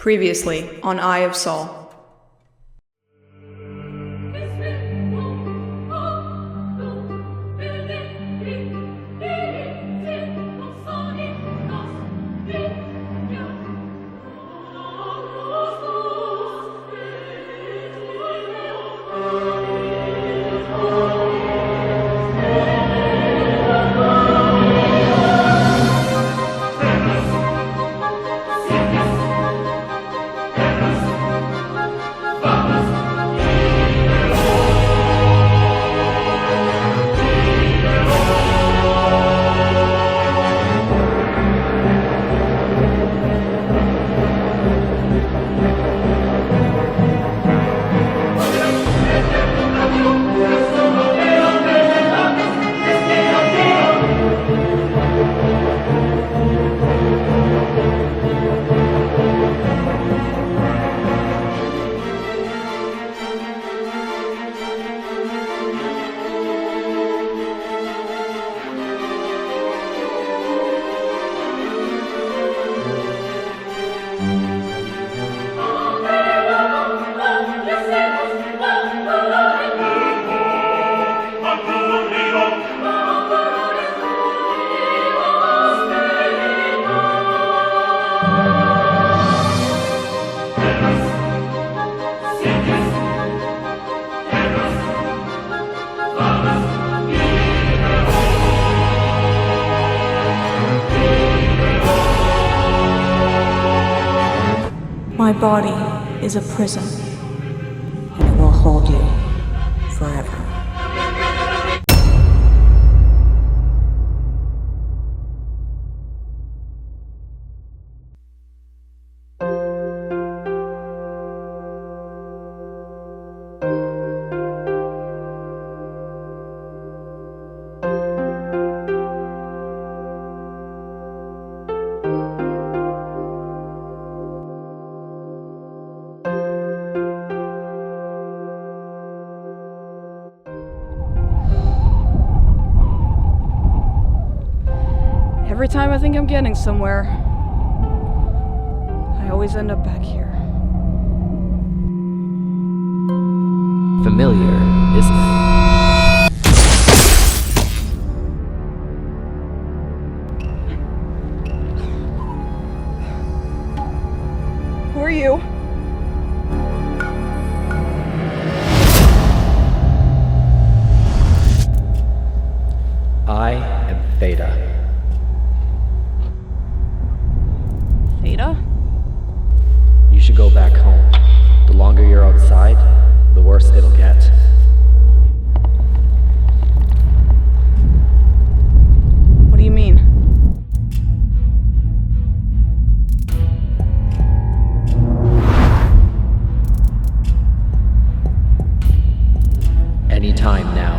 Previously on EyeofSol. My body is a prison, and it will hold you forever. Every time I think I'm getting somewhere, I always end up back here. Familiar, isn't it? Who are you? I am Theta. Theta? You should go back home. The longer you're outside, the worse it'll get. What do you mean? Anytime now.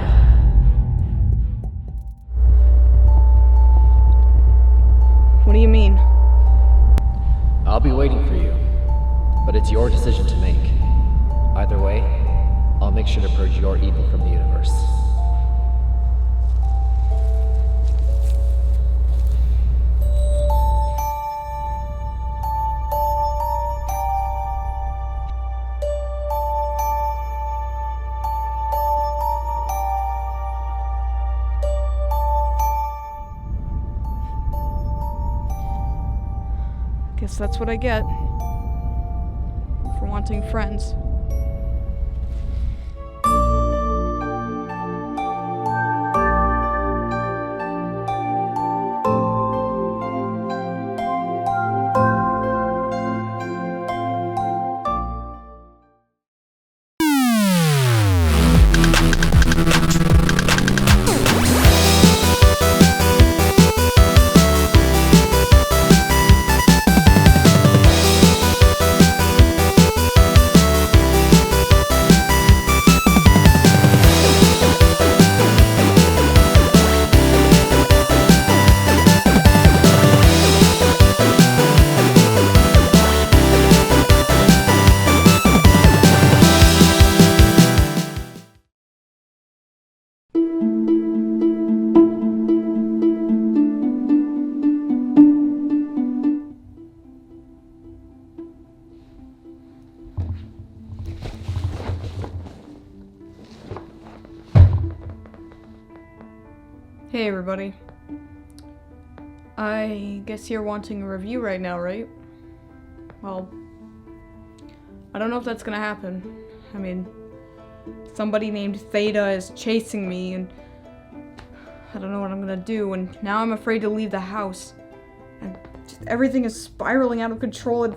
What do you mean? I'll be waiting for you, but it's your decision to make. Either way, I'll make sure to purge your evil from the universe. Guess that's what I get for wanting friends. Hey everybody. I guess you're wanting a review right now, right? Well, I don't know if that's gonna happen. I mean, somebody named Theta is chasing me and I don't know what I'm gonna do, and now I'm afraid to leave the house. And just everything is spiraling out of control and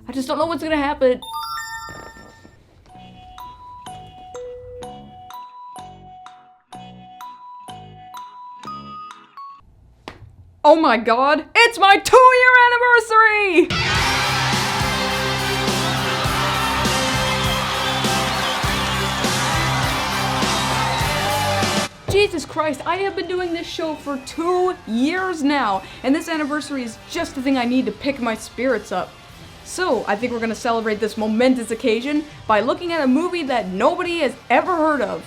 I just don't know what's gonna happen. Oh my god, it's my 2-year anniversary! Jesus Christ, I have been doing this show for 2 years now, and this anniversary is just the thing I need to pick my spirits up. So, I think we're gonna celebrate this momentous occasion by looking at a movie that nobody has ever heard of.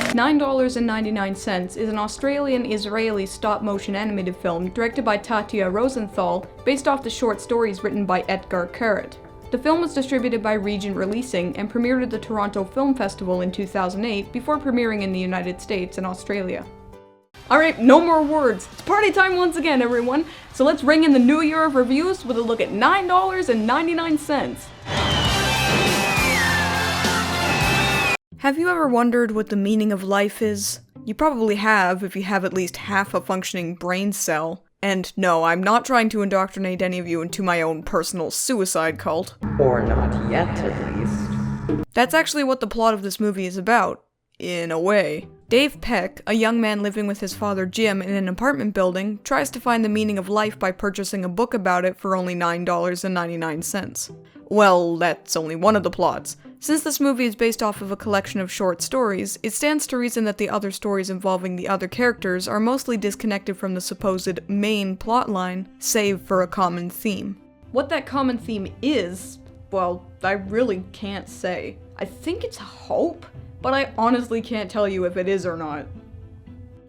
$9.99 is an Australian-Israeli stop-motion animated film directed by Tatya Rosenthal, based off the short stories written by Etgar Keret. The film was distributed by Regent Releasing and premiered at the Toronto Film Festival in 2008 before premiering in the United States and Australia. Alright, no more words. It's party time once again, everyone. So let's ring in the new year of reviews with a look at $9.99. Have you ever wondered what the meaning of life is? You probably have if you have at least half a functioning brain cell. And no, I'm not trying to indoctrinate any of you into my own personal suicide cult. Or not yet, at least. That's actually what the plot of this movie is about, in a way. Dave Peck, a young man living with his father Jim in an apartment building, tries to find the meaning of life by purchasing a book about it for only $9.99. Well, that's only one of the plots. Since this movie is based off of a collection of short stories, it stands to reason that the other stories involving the other characters are mostly disconnected from the supposed main plotline, save for a common theme. What that common theme is, well, I really can't say. I think it's hope, but I honestly can't tell you if it is or not.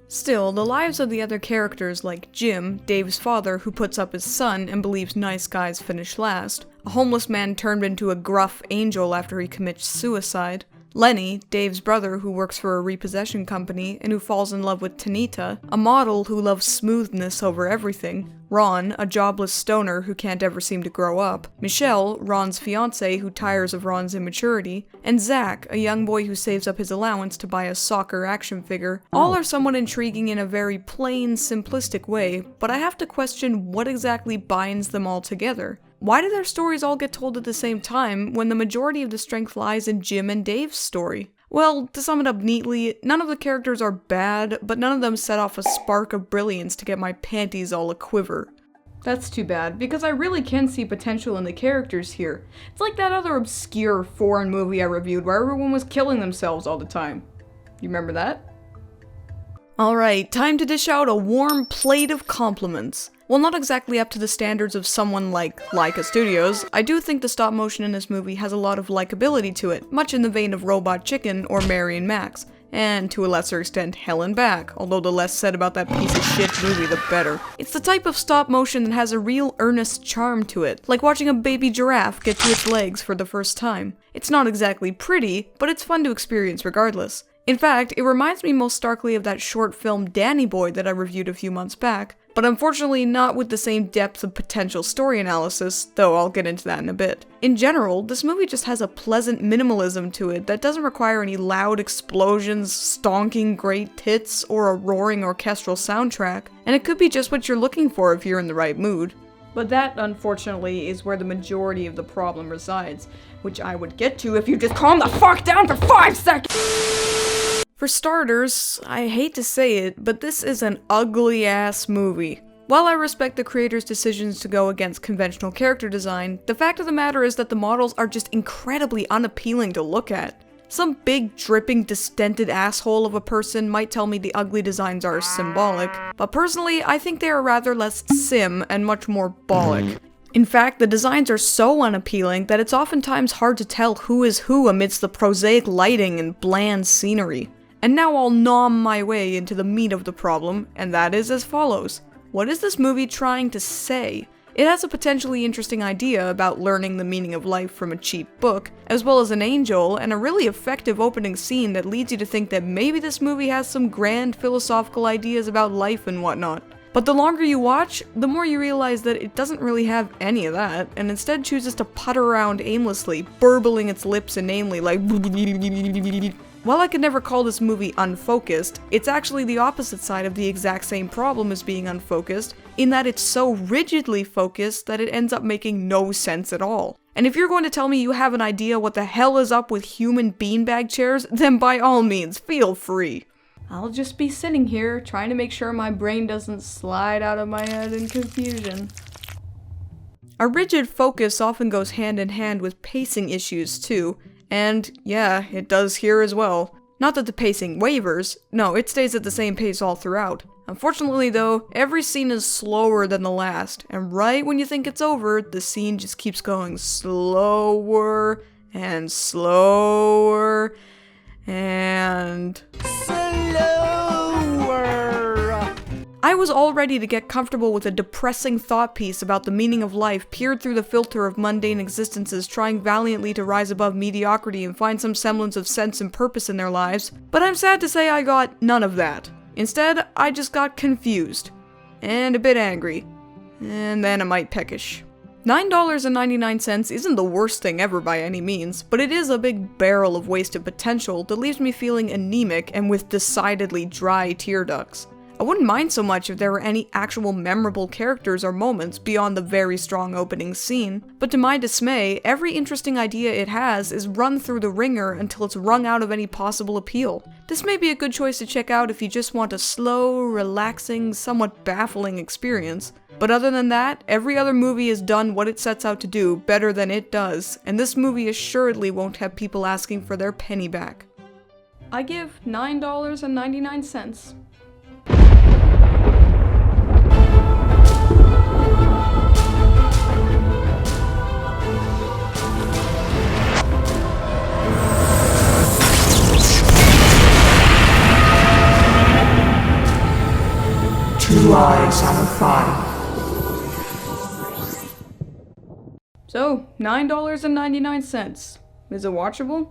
Still, the lives of the other characters like Jim, Dave's father who puts up his son and believes nice guys finish last, a homeless man turned into a gruff angel after he commits suicide, Lenny, Dave's brother who works for a repossession company and who falls in love with Tanita, a model who loves smoothness over everything, Ron, a jobless stoner who can't ever seem to grow up, Michelle, Ron's fiancée who tires of Ron's immaturity, and Zach, a young boy who saves up his allowance to buy a soccer action figure, all are somewhat intriguing in a very plain, simplistic way, but I have to question what exactly binds them all together. Why do their stories all get told at the same time when the majority of the strength lies in Jim and Dave's story? Well, to sum it up neatly, none of the characters are bad, but none of them set off a spark of brilliance to get my panties all a-quiver. That's too bad, because I really can see potential in the characters here. It's like that other obscure foreign movie I reviewed where everyone was killing themselves all the time. You remember that? Alright, time to dish out a warm plate of compliments. While not exactly up to the standards of someone like Laika Studios, I do think the stop motion in this movie has a lot of likability to it, much in the vein of Robot Chicken or Mary and Max, and to a lesser extent Hell and Back, although the less said about that piece of shit movie the better. It's the type of stop motion that has a real earnest charm to it, like watching a baby giraffe get to its legs for the first time. It's not exactly pretty, but it's fun to experience regardless. In fact, it reminds me most starkly of that short film Danny Boy that I reviewed a few months back, but unfortunately not with the same depth of potential story analysis, though I'll get into that in a bit. In general, this movie just has a pleasant minimalism to it that doesn't require any loud explosions, stonking great tits, or a roaring orchestral soundtrack, and it could be just what you're looking for if you're in the right mood. But that, unfortunately, is where the majority of the problem resides, which I would get to if you just calm the fuck down for 5 seconds! For starters, I hate to say it, but this is an ugly-ass movie. While I respect the creator's decisions to go against conventional character design, the fact of the matter is that the models are just incredibly unappealing to look at. Some big, dripping, distended asshole of a person might tell me the ugly designs are symbolic, but personally, I think they are rather less sim and much more bollic. In fact, the designs are so unappealing that it's oftentimes hard to tell who is who amidst the prosaic lighting and bland scenery. And now I'll nom my way into the meat of the problem, and that is as follows. What is this movie trying to say? It has a potentially interesting idea about learning the meaning of life from a cheap book, as well as an angel and a really effective opening scene that leads you to think that maybe this movie has some grand philosophical ideas about life and whatnot. But the longer you watch, the more you realize that it doesn't really have any of that, and instead chooses to putter around aimlessly, burbling its lips inanely like While I could never call this movie unfocused, it's actually the opposite side of the exact same problem as being unfocused, in that it's so rigidly focused that it ends up making no sense at all. And if you're going to tell me you have an idea what the hell is up with human beanbag chairs, then by all means, feel free. I'll just be sitting here, trying to make sure my brain doesn't slide out of my head in confusion. A rigid focus often goes hand in hand with pacing issues too, and yeah, it does here as well. Not that the pacing wavers, no, it stays at the same pace all throughout. Unfortunately though, every scene is slower than the last, and right when you think it's over, the scene just keeps going slower and slower and I was all ready to get comfortable with a depressing thought piece about the meaning of life peered through the filter of mundane existences trying valiantly to rise above mediocrity and find some semblance of sense and purpose in their lives, but I'm sad to say I got none of that. Instead, I just got confused. And a bit angry. And then a mite peckish. $9.99 isn't the worst thing ever by any means, but it is a big barrel of wasted potential that leaves me feeling anemic and with decidedly dry tear ducts. I wouldn't mind so much if there were any actual memorable characters or moments beyond the very strong opening scene, but to my dismay, every interesting idea it has is run through the ringer until it's wrung out of any possible appeal. This may be a good choice to check out if you just want a slow, relaxing, somewhat baffling experience, but other than that, every other movie has done what it sets out to do better than it does, and this movie assuredly won't have people asking for their penny back. I give $9.99. Two eyes out of 5. So, $9.99. Is it watchable?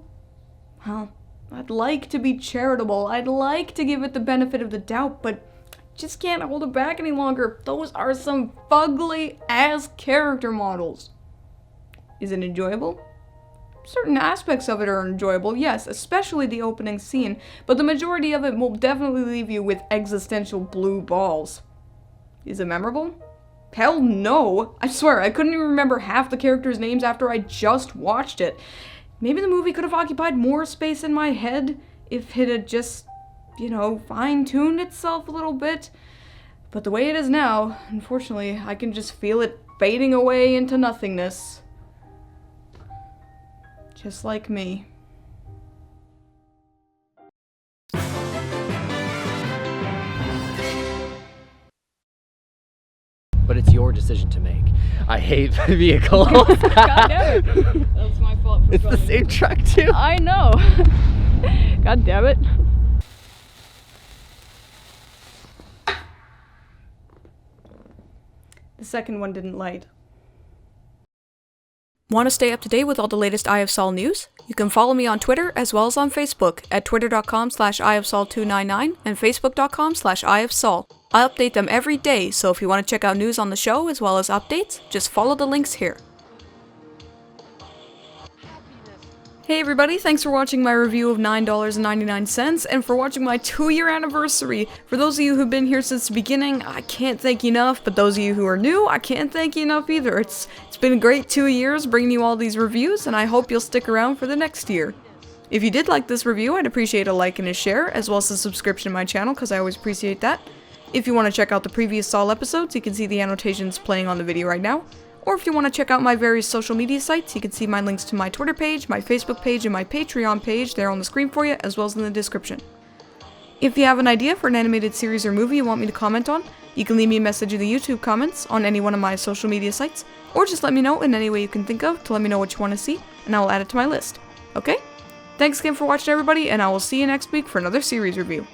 Well, I'd like to be charitable. I'd like to give it the benefit of the doubt, but I just can't hold it back any longer. Those are some fugly-ass character models. Is it enjoyable? Certain aspects of it are enjoyable, yes, especially the opening scene, but the majority of it will definitely leave you with existential blue balls. Is it memorable? Hell no! I swear, I couldn't even remember half the characters' names after I just watched it. Maybe the movie could have occupied more space in my head if it had just, fine-tuned itself a little bit. But the way it is now, unfortunately, I can just feel it fading away into nothingness. Just like me. But it's your decision to make. I hate vehicles. God damn it. That's my fault for It's the same truck too. I know. God damn it. The second one didn't light. Want to stay up to date with all the latest EyeofSol news? You can follow me on Twitter as well as on Facebook at twitter.com/EyeofSol299 and facebook.com/EyeofSol. I update them every day, so if you want to check out news on the show as well as updates, just follow the links here. Hey everybody, thanks for watching my review of $9.99 and for watching my 2-year anniversary. For those of you who've been here since the beginning, I can't thank you enough, but those of you who are new, I can't thank you enough either. It's been a great 2 years bringing you all these reviews, and I hope you'll stick around for the next year. If you did like this review, I'd appreciate a like and a share, as well as a subscription to my channel, because I always appreciate that. If you want to check out the previous Sol episodes, you can see the annotations playing on the video right now. Or if you want to check out my various social media sites, you can see my links to my Twitter page, my Facebook page, and my Patreon page there on the screen for you, as well as in the description. If you have an idea for an animated series or movie you want me to comment on, you can leave me a message in the YouTube comments on any one of my social media sites, or just let me know in any way you can think of to let me know what you want to see, and I will add it to my list. Okay? Thanks again for watching everybody, and I will see you next week for another series review.